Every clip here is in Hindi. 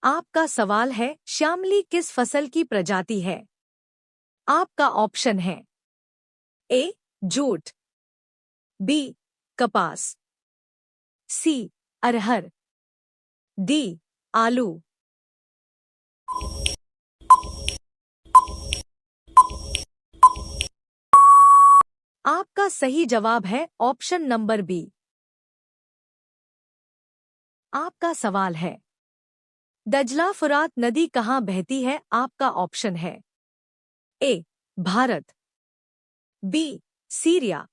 आपका सवाल है, श्यामली किस फसल की प्रजाति है? आपका ऑप्शन है ए जूट, बी कपास, सी अरहर, डी आलू। आपका सही जवाब है ऑप्शन नंबर बी। आपका सवाल है, दजला फुरात नदी कहाँ बहती है? आपका ऑप्शन है A Bharat, B Syria,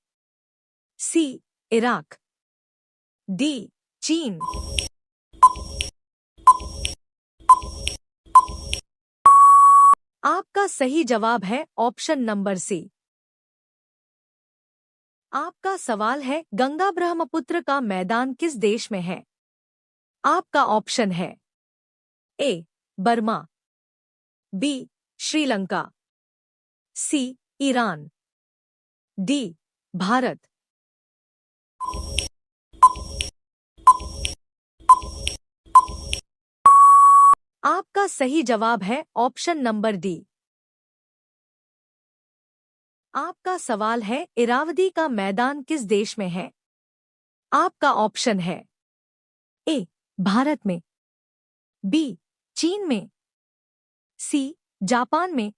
C Iraq, D चीन। आपका सही जवाब है ऑप्शन नंबर सी। आपका सवाल है, गंगा ब्रह्मपुत्र का मैदान किस देश में है? आपका ऑप्शन है ए बर्मा, बी श्रीलंका, सी ईरान, डी भारत। आपका सही जवाब है ऑप्शन नंबर डी। आपका सवाल है, इरावदी का मैदान किस देश में है? आपका ऑप्शन है ए भारत में, बी चीन में, सी जापान में,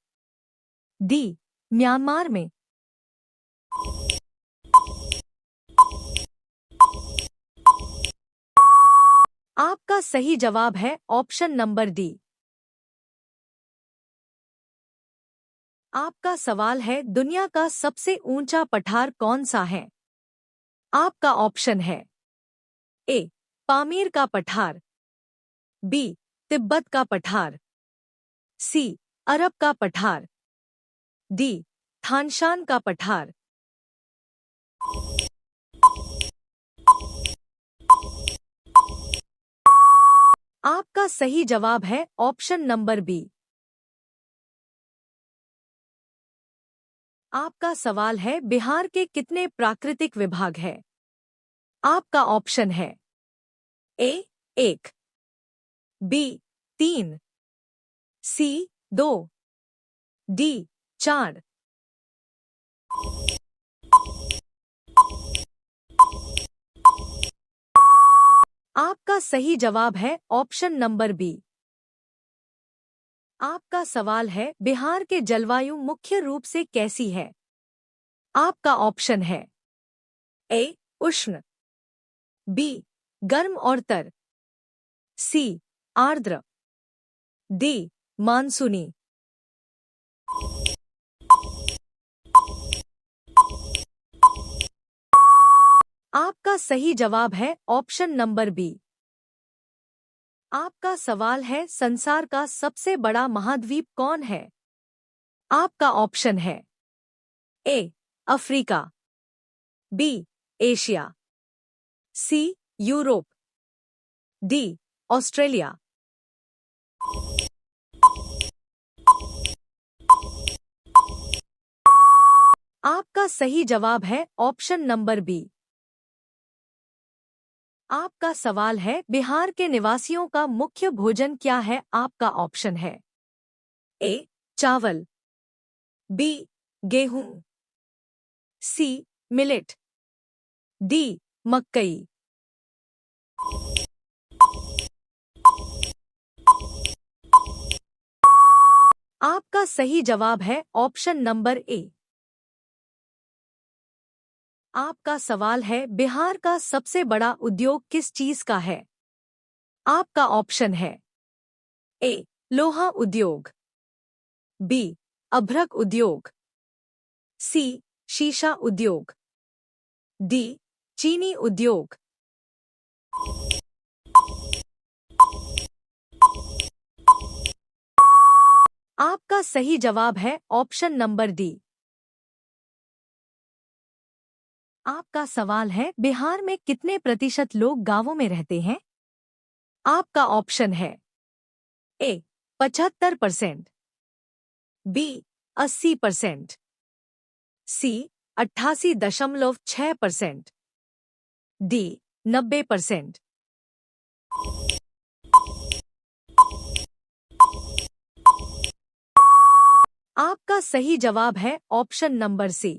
डी म्यांमार में। आपका सही जवाब है ऑप्शन नंबर डी। आपका सवाल है, दुनिया का सबसे ऊंचा पठार कौन सा है? आपका ऑप्शन है ए पामीर का पठार, बी तिब्बत का पठार, सी अरब का पठार, डी थानशान का पठार। आपका सही जवाब है ऑप्शन नंबर बी। आपका सवाल है, बिहार के कितने प्राकृतिक विभाग है? आपका ऑप्शन है ए 1, बी 3, सी 2, डी 4। आपका सही जवाब है ऑप्शन नंबर बी। आपका सवाल है, बिहार के जलवायु मुख्य रूप से कैसी है? आपका ऑप्शन है ए उष्ण, बी गर्म और तर, सी आर्द्र, डी मानसूनी। आपका सही जवाब है ऑप्शन नंबर बी। आपका सवाल है, संसार का सबसे बड़ा महाद्वीप कौन है? आपका ऑप्शन है A Africa, B Asia, C Europe, D Australia. आपका सही जवाब है ऑप्शन नंबर बी। आपका सवाल है, बिहार के निवासियों का मुख्य भोजन क्या है? आपका ऑप्शन है ए चावल, बी गेहूं, सी मिलेट, डी मकई। आपका सही जवाब है ऑप्शन नंबर ए। आपका सवाल है, बिहार का सबसे बड़ा उद्योग किस चीज का है? आपका ऑप्शन है ए लोहा उद्योग, बी अभ्रक उद्योग, सी शीशा उद्योग, डी चीनी उद्योग। आपका सही जवाब है ऑप्शन नंबर डी। आपका सवाल है, बिहार में कितने प्रतिशत लोग गांवों में रहते हैं? आपका ऑप्शन है ए 75%, बी 80%, सी 88.6%, डी 90%। आपका सही जवाब है ऑप्शन नंबर सी।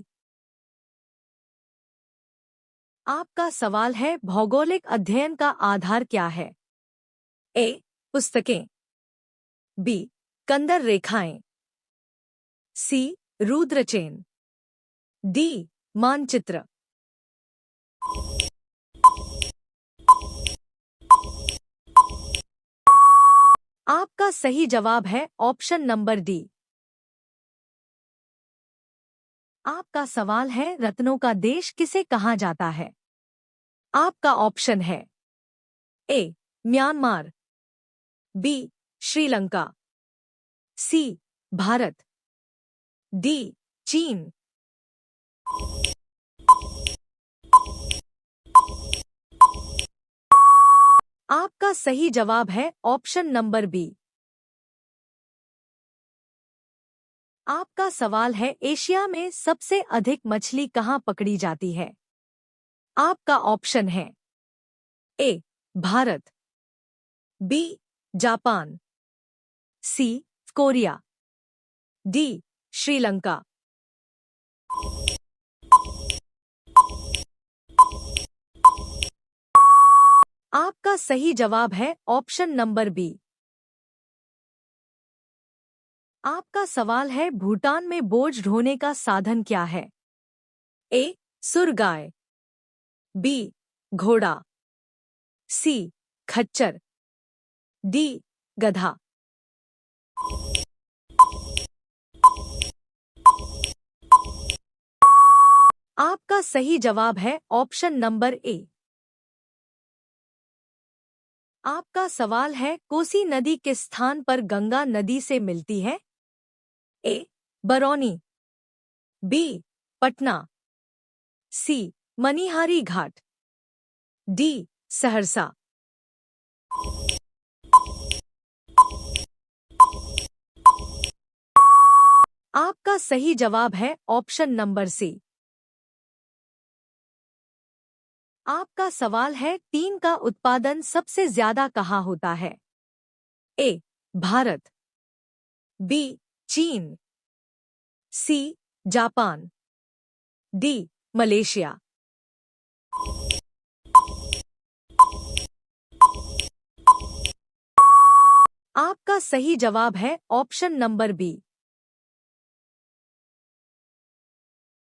आपका सवाल है भौगोलिक अध्ययन का आधार क्या है? ए. पुस्तकें, बी. कंदर रेखाएं, सी. रुद्रचेन, डी. मानचित्र। आपका सही जवाब है ऑप्शन नंबर डी। आपका सवाल है रत्नों का देश किसे कहा जाता है? आपका ऑप्शन है A. Myanmar, B. Sri Lanka, C. Bharat, D. चीन। आपका सही जवाब है ऑप्शन नंबर बी। आपका सवाल है एशिया में सबसे अधिक मछली कहाँ पकड़ी जाती है? आपका ऑप्शन है A. Bharat, B. Japan, C. Korea, D. Sri Lanka. आपका सही जवाब है ऑप्शन नंबर बी। आपका सवाल है भूटान में बोझ ढोने का साधन क्या है? ए. सुरगाय, बी. घोड़ा, सी. खच्चर, डी. गधा। आपका सही जवाब है ऑप्शन नंबर ए। आपका सवाल है कोसी नदी किस स्थान पर गंगा नदी से मिलती है? ए. बरौनी, बी. पटना, सी. मनिहारी घाट, डी. सहरसा। आपका सही जवाब है ऑप्शन नंबर सी। आपका सवाल है टीन का उत्पादन सबसे ज्यादा कहाँ होता है? ए. भारत, बी. चीन, सी. Japan, D. मलेशिया। आपका सही जवाब है ऑप्शन नंबर बी।